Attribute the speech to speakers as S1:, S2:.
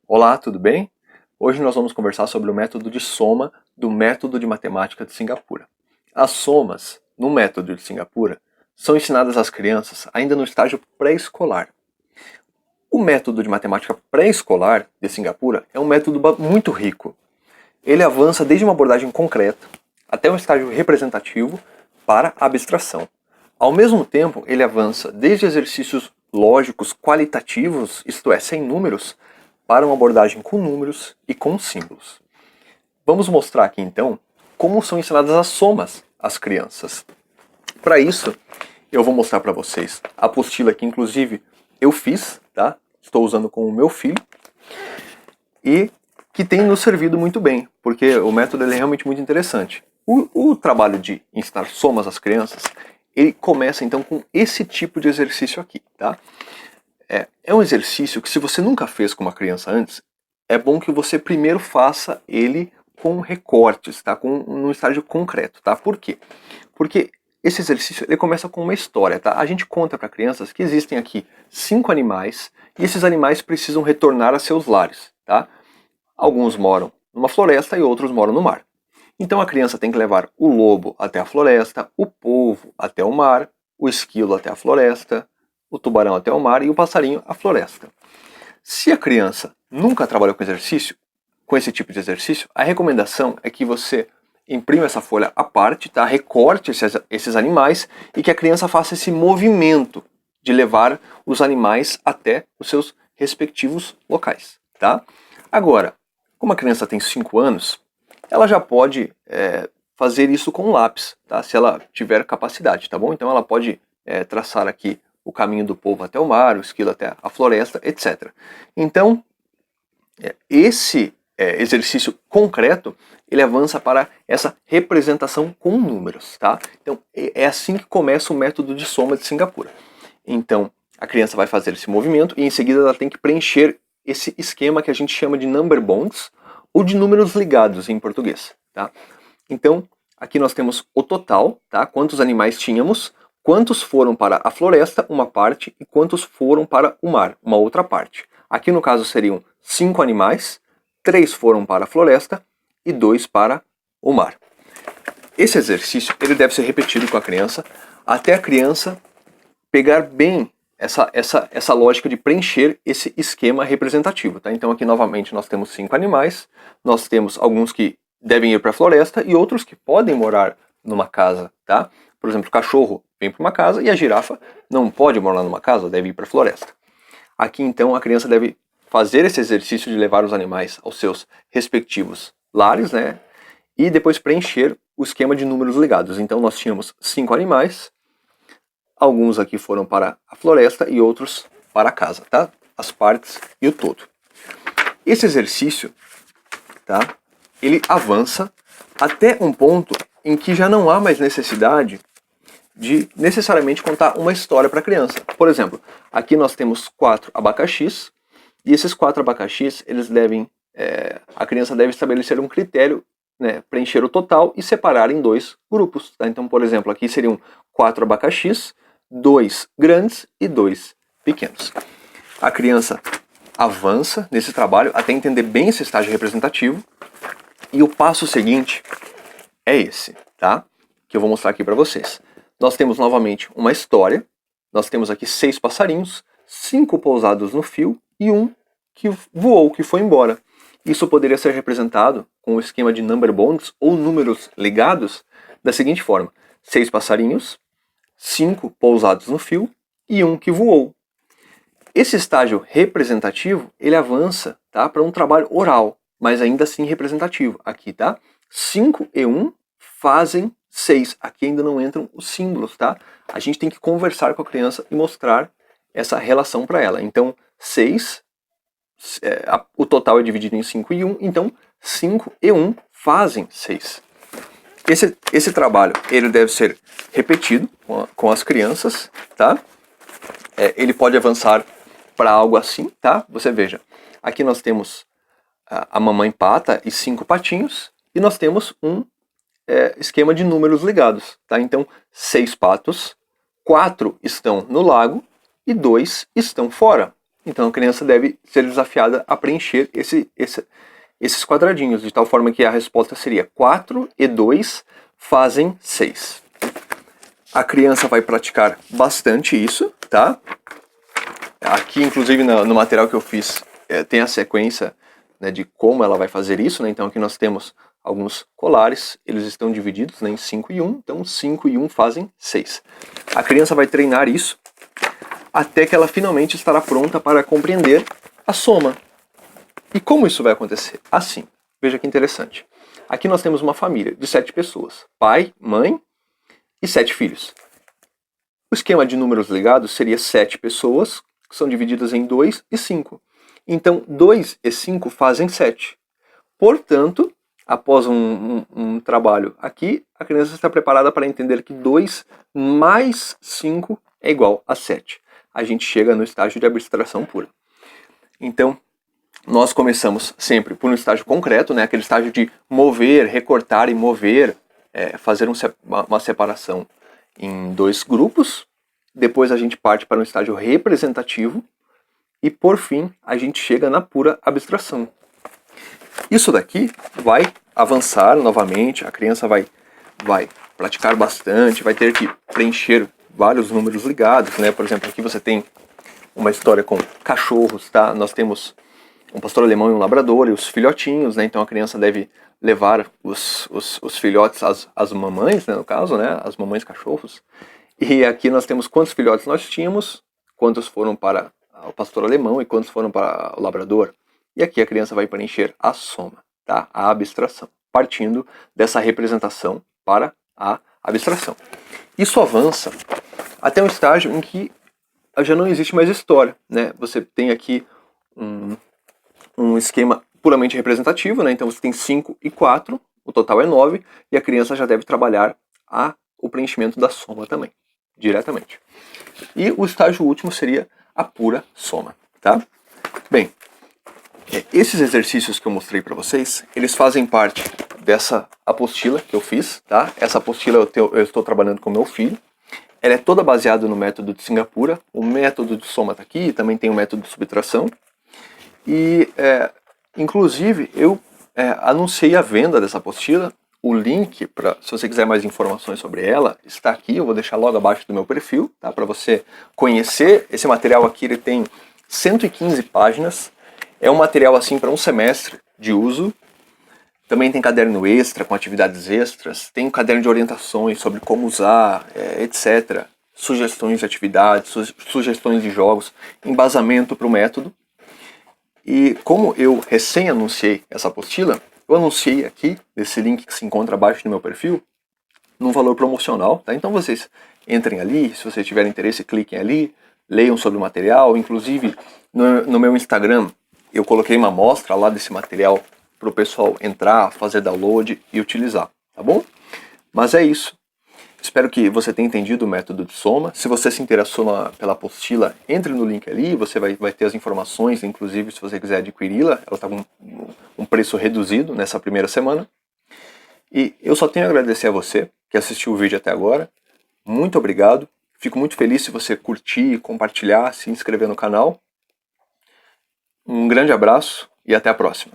S1: Olá, tudo bem? Hoje nós vamos conversar sobre o método de soma do método de matemática de Singapura. As somas, no método de Singapura, são ensinadas às crianças ainda no estágio pré-escolar. O método de matemática pré-escolar de Singapura é um método muito rico. Ele avança desde uma abordagem concreta até um estágio representativo para a abstração. Ao mesmo tempo, ele avança desde exercícios lógicos qualitativos, isto é, sem números, para uma abordagem com números e com símbolos. Vamos mostrar aqui então como são ensinadas as somas às crianças. Para isso, eu vou mostrar para vocês a apostila que inclusive eu fiz, tá? Estou usando com o meu filho e que tem nos servido muito bem, porque o método é realmente muito interessante. O trabalho de ensinar somas às crianças, ele começa então com esse tipo de exercício aqui, tá? É um exercício que, se você nunca fez com uma criança antes, é bom que você primeiro faça ele com recortes, tá? Num estágio concreto, tá? Por quê? Porque esse exercício ele começa com uma história, tá? A gente conta para crianças que existem aqui 5 animais e esses animais precisam retornar a seus lares, tá? Alguns moram numa floresta e outros moram no mar. Então a criança tem que levar o lobo até a floresta, o polvo até o mar, o esquilo até a floresta, o tubarão até o mar e o passarinho à floresta. Se a criança nunca trabalhou com esse tipo de exercício, a recomendação é que você imprima essa folha à parte, tá? Recorte esses animais e que a criança faça esse movimento de levar os animais até os seus respectivos locais, tá? Agora, como a criança tem 5 anos, ela já pode fazer isso com lápis, tá? Se ela tiver capacidade, tá bom? Então ela pode traçar aqui o caminho do polvo até o mar, o esquilo até a floresta, etc. Então, esse exercício concreto, ele avança para essa representação com números, tá? Então, é assim que começa o método de soma de Singapura. Então, a criança vai fazer esse movimento e em seguida ela tem que preencher esse esquema que a gente chama de number bonds, ou de números ligados em português, tá? Então, aqui nós temos o total, tá? Quantos animais tínhamos, quantos foram para a floresta, uma parte, e quantos foram para o mar, uma outra parte. Aqui no caso seriam 5 animais, 3 foram para a floresta e 2 para o mar. Esse exercício ele deve ser repetido com a criança até a criança pegar bem essa lógica de preencher esse esquema representativo, tá? Então aqui novamente nós temos 5 animais, nós temos alguns que devem ir para a floresta e outros que podem morar numa casa, tá? Por exemplo, o cachorro vem para uma casa e a girafa não pode morar numa casa, deve ir para a floresta. Aqui então a criança deve fazer esse exercício de levar os animais aos seus respectivos lares, né? E depois preencher o esquema de números ligados. Então nós tínhamos 5 animais, alguns aqui foram para a floresta e outros para a casa, tá? As partes e o todo. Esse exercício, tá? Ele avança até um ponto em que já não há mais necessidade de necessariamente contar uma história para a criança. Por exemplo, aqui nós temos 4 abacaxis e esses 4 abacaxis, eles devem, a criança deve estabelecer um critério, né, preencher o total e separar em 2 grupos. Tá? Então, por exemplo, aqui seriam 4 abacaxis, 2 grandes e 2 pequenos. A criança avança nesse trabalho até entender bem esse estágio representativo e o passo seguinte é esse, tá? Que eu vou mostrar aqui para vocês. Nós temos novamente uma história, nós temos aqui 6 passarinhos, 5 pousados no fio e 1 que voou, que foi embora. Isso poderia ser representado com o esquema de number bonds ou números ligados da seguinte forma: 6 passarinhos, 5 pousados no fio e 1 que voou. Esse estágio representativo, ele avança, tá, para um trabalho oral, mas ainda assim representativo. Aqui, tá? 5 e 1 fazem 6. Aqui ainda não entram os símbolos, tá? A gente tem que conversar com a criança e mostrar essa relação para ela. Então, 6, o total é dividido em 5 e 1, então 5 e 1 fazem 6. Esse trabalho ele deve ser repetido com as crianças, tá? Ele pode avançar para algo assim, tá? Você veja, aqui nós temos a mamãe pata e 5 patinhos, e nós temos um esquema de números ligados, tá? Então, 6 patos, 4 estão no lago e 2 estão fora. Então a criança deve ser desafiada a preencher esses quadradinhos, de tal forma que a resposta seria 4 e 2 fazem 6. A criança vai praticar bastante isso, tá? Aqui, inclusive, no material que eu fiz, tem a sequência, né, de como ela vai fazer isso, né? Então aqui nós temos alguns colares, eles estão divididos, né, em 5 e 1, então 5 e 1 fazem 6. A criança vai treinar isso até que ela finalmente estará pronta para compreender a soma. E como isso vai acontecer? Assim, veja que interessante. Aqui nós temos uma família de 7 pessoas, pai, mãe e 7 filhos. O esquema de números ligados seria 7 pessoas, que são divididas em 2 e 5. Então, 2 e 5 fazem 7. Portanto, após um trabalho aqui, a criança está preparada para entender que 2 mais 5 é igual a 7. A gente chega no estágio de abstração pura. Então, nós começamos sempre por um estágio concreto, né? Aquele estágio de mover, recortar e mover, fazer uma separação em 2 grupos. Depois a gente parte para um estágio representativo. E por fim, a gente chega na pura abstração. Isso daqui vai avançar novamente, a criança vai praticar bastante, vai ter que preencher vários números ligados, né? Por exemplo, aqui você tem uma história com cachorros, tá? Nós temos um pastor alemão e um labrador e os filhotinhos, né? Então a criança deve levar os filhotes às mamães, né? No caso, né? As mamães cachorros. E aqui nós temos quantos filhotes nós tínhamos, quantos foram para o pastor alemão e quantos foram para o labrador. E aqui a criança vai preencher a soma, tá? A abstração, partindo dessa representação para a abstração. Isso avança até um estágio em que já não existe mais história, né? Você tem aqui um esquema puramente representativo, né? Então você tem 5 e 4, o total é 9, e a criança já deve trabalhar o preenchimento da soma também, diretamente. E o estágio último seria a pura soma, tá? Bem, esses exercícios que eu mostrei para vocês, eles fazem parte dessa apostila que eu fiz, tá? Essa apostila eu estou trabalhando com meu filho. Ela é toda baseada no método de Singapura. O método de soma está aqui, também tem o método de subtração. E, inclusive, eu anunciei a venda dessa apostila. O link, se você quiser mais informações sobre ela, está aqui. Eu vou deixar logo abaixo do meu perfil, tá? Para você conhecer. Esse material aqui ele tem 115 páginas. É um material assim para um semestre de uso. Também tem caderno extra com atividades extras. Tem um caderno de orientações sobre como usar, etc. Sugestões de atividades, sugestões de jogos, embasamento para o método. E como eu recém-anunciei essa apostila, eu anunciei aqui, nesse link que se encontra abaixo do meu perfil, num valor promocional, tá? Então vocês entrem ali, se vocês tiverem interesse, cliquem ali, leiam sobre o material. Inclusive, no meu Instagram, eu coloquei uma amostra lá desse material para o pessoal entrar, fazer download e utilizar, tá bom? Mas é isso. Espero que você tenha entendido o método de soma. Se você se interessou pela apostila, entre no link ali, você vai ter as informações, inclusive se você quiser adquiri-la, ela está com um preço reduzido nessa primeira semana. E eu só tenho a agradecer a você que assistiu o vídeo até agora. Muito obrigado. Fico muito feliz se você curtir, compartilhar, se inscrever no canal. Um grande abraço e até a próxima.